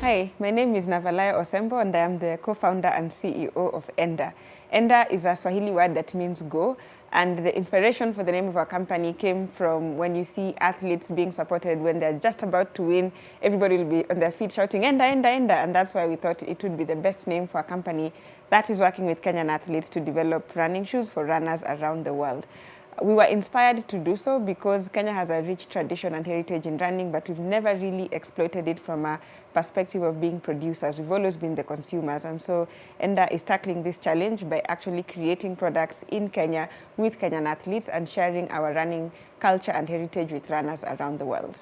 Hi, my name is Navalayo Osembo and I am the co-founder and CEO of Enda. Enda is a Swahili word that means go, and the inspiration for the name of our company came from when you see athletes being supported when they're just about to win, everybody will be on their feet shouting Enda, Enda, Enda, and that's why we thought it would be the best name for a company that is working with Kenyan athletes to develop running shoes for runners around the world. We were inspired to do so because Kenya has a rich tradition and heritage in running, but we've never really exploited it from a perspective of being producers. We've always been the consumers. And so Enda is tackling this challenge by actually creating products in Kenya with Kenyan athletes and sharing our running culture and heritage with runners around the world.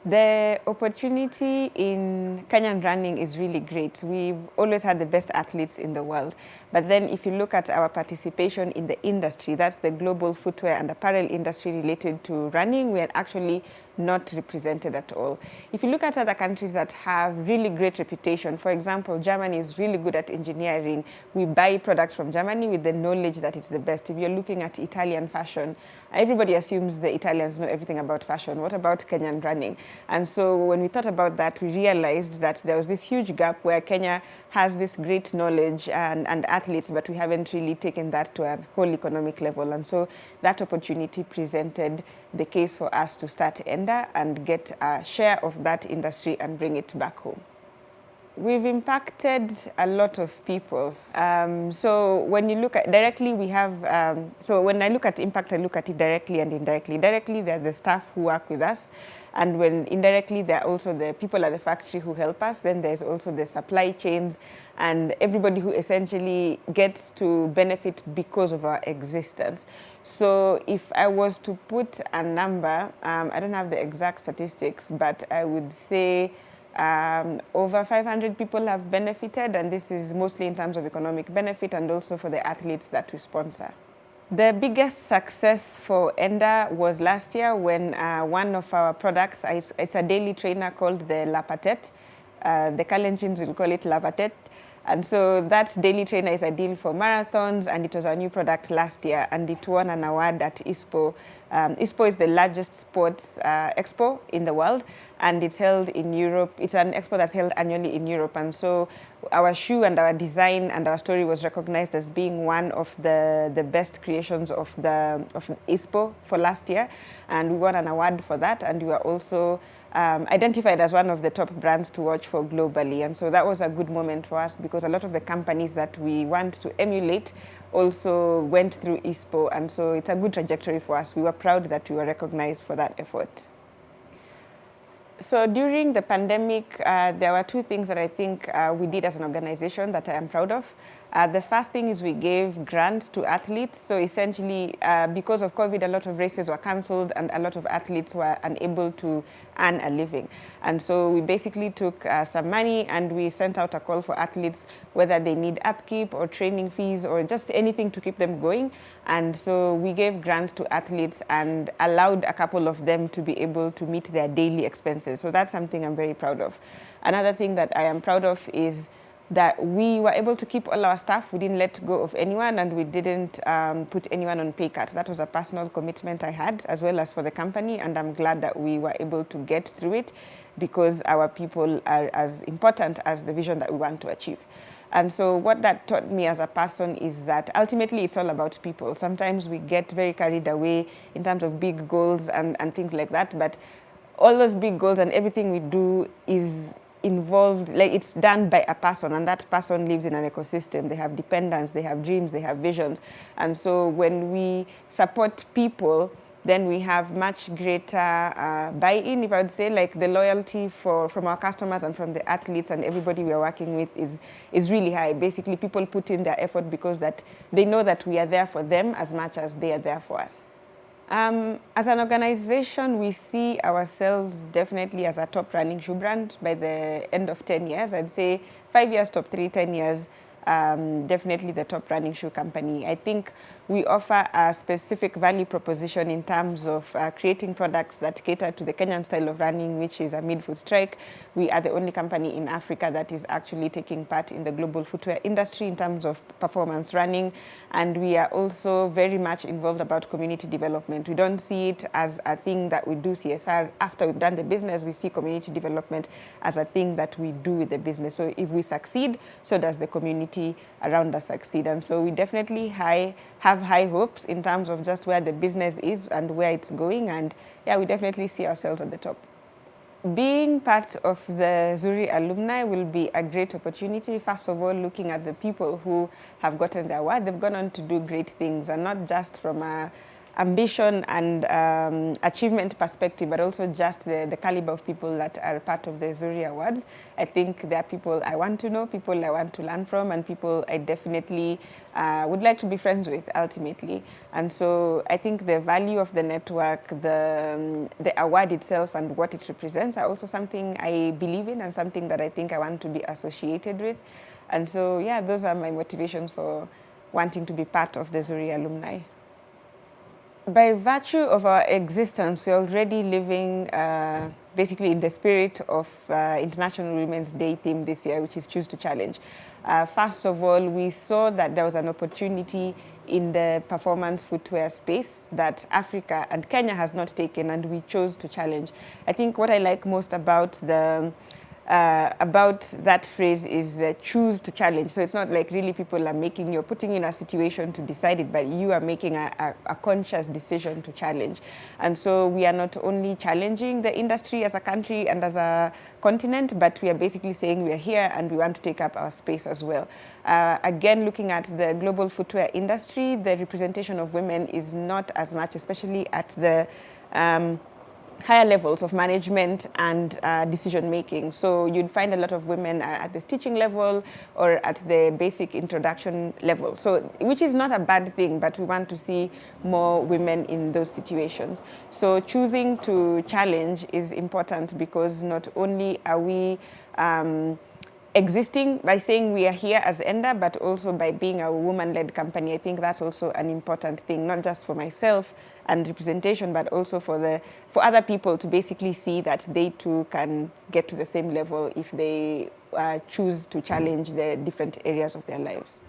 The opportunity in Kenyan running is really great. We've always had the best athletes in the world. But then if you look at our participation in the industry, that's the global footwear and apparel industry related to running, we are actually not represented at all. If you look at other countries that have really great reputation, for example, Germany is really good at engineering. We buy products from Germany with the knowledge that it's the best. If you're looking at Italian fashion, everybody assumes the Italians know everything about fashion. What about Kenyan running? And so when we thought about that, we realized that there was this huge gap where Kenya has this great knowledge and athletes, but we haven't really taken that to a whole economic level. And so that opportunity presented the case for us to start Enda and get a share of that industry and bring it back home. We've impacted a lot of people. So when you look at directly, we have, so when I look at impact, I look at it directly and indirectly. Directly, they're the staff who work with us. And when indirectly, there are also the people at the factory who help us. Then there's also the supply chains and everybody who essentially gets to benefit because of our existence. So if I was to put a number, I don't have the exact statistics, but I would say over 500 people have benefited, and this is mostly in terms of economic benefit and also for the athletes that we sponsor. The biggest success for Enda was last year when one of our products, it's a daily trainer called the Lapatet. The Kalenjins will call it Lapatet. And so that daily trainer is ideal for marathons, and it was our new product last year, and it won an award at ISPO. ISPO is the largest sports expo in the world, and it's held in Europe. It's an expo that's held annually in Europe, and so our shoe and our design and our story was recognized as being one of the best creations of ISPO for last year, and we won an award for that, and we were also identified as one of the top brands to watch for globally. And so that was a good moment for us because a lot of the companies that we want to emulate also went through ISPO, and so it's a good trajectory for us. We were proud that we were recognized for that effort. So during the pandemic, there were two things that I think we did as an organization that I am proud of. The first thing is we gave grants to athletes. So essentially, because of COVID, a lot of races were canceled and a lot of athletes were unable to earn a living. And so we basically took some money and we sent out a call for athletes, whether they need upkeep or training fees or just anything to keep them going. And so we gave grants to athletes and allowed a couple of them to be able to meet their daily expenses. So that's something I'm very proud of. Another thing that I am proud of is that we were able to keep all our staff. We didn't let go of anyone, and we didn't put anyone on pay cut. That was a personal commitment I had, as well as for the company, and I'm glad that we were able to get through it because our people are as important as the vision that we want to achieve. And so what that taught me as a person is that ultimately it's all about people. Sometimes we get very carried away in terms of big goals and things like that, but all those big goals and everything we do is involved, like it's done by a person, and that person lives in an ecosystem. They have dependents, they have dreams, they have visions. And so when we support people, then we have much greater buy-in, if I would say, like the loyalty from our customers and from the athletes and everybody we are working with is really high. Basically, people put in their effort because that they know that we are there for them as much as they are there for us. As an organization, we see ourselves definitely as a top running shoe brand by the end of 10 years. I'd say 5 years top 3, 10 years, definitely the top running shoe company. I think we offer a specific value proposition in terms of creating products that cater to the Kenyan style of running, which is a mid-foot strike. We are the only company in Africa that is actually taking part in the global footwear industry in terms of performance running. And we are also very much involved about community development. We don't see it as a thing that we do CSR after we've done the business. We see community development as a thing that we do with the business. So if we succeed, so does the community around us succeed. And so we definitely have high hopes in terms of just where the business is and where it's going. And yeah, we definitely see ourselves at the top. Being part of the Zuri Alumni will be a great opportunity. First of all, looking at the people who have gotten the award, they've gone on to do great things, and not just from a ambition and achievement perspective, but also just the caliber of people that are part of the ZuriAwards. I think there are people I want to know, people I want to learn from, and people I definitely would like to be friends with ultimately. And so I think the value of the network, the award itself and what it represents are also something I believe in and something that I think I want to be associated with. And so yeah, those are my motivations for wanting to be part of the Zuri Alumni. By virtue of our existence, we're already living basically in the spirit of International Women's Day theme this year, which is Choose to Challenge. First of all, we saw that there was an opportunity in the performance footwear space that Africa and Kenya has not taken, and we chose to challenge. I think what I like most about that phrase is the choose to challenge. So it's not like really people are you're putting in a situation to decide it, but you are making a conscious decision to challenge. And so we are not only challenging the industry as a country and as a continent, but we are basically saying we are here and we want to take up our space as well. Again, looking at the global footwear industry, the representation of women is not as much, especially at the higher levels of management and decision making. So you'd find a lot of women at the stitching level or at the basic introduction level. So, which is not a bad thing, but we want to see more women in those situations. So choosing to challenge is important because not only are we existing by saying we are here as Enda, but also by being a woman-led company. I think that's also an important thing, not just for myself and representation, but also for other people to basically see that they too can get to the same level if they choose to challenge the different areas of their lives.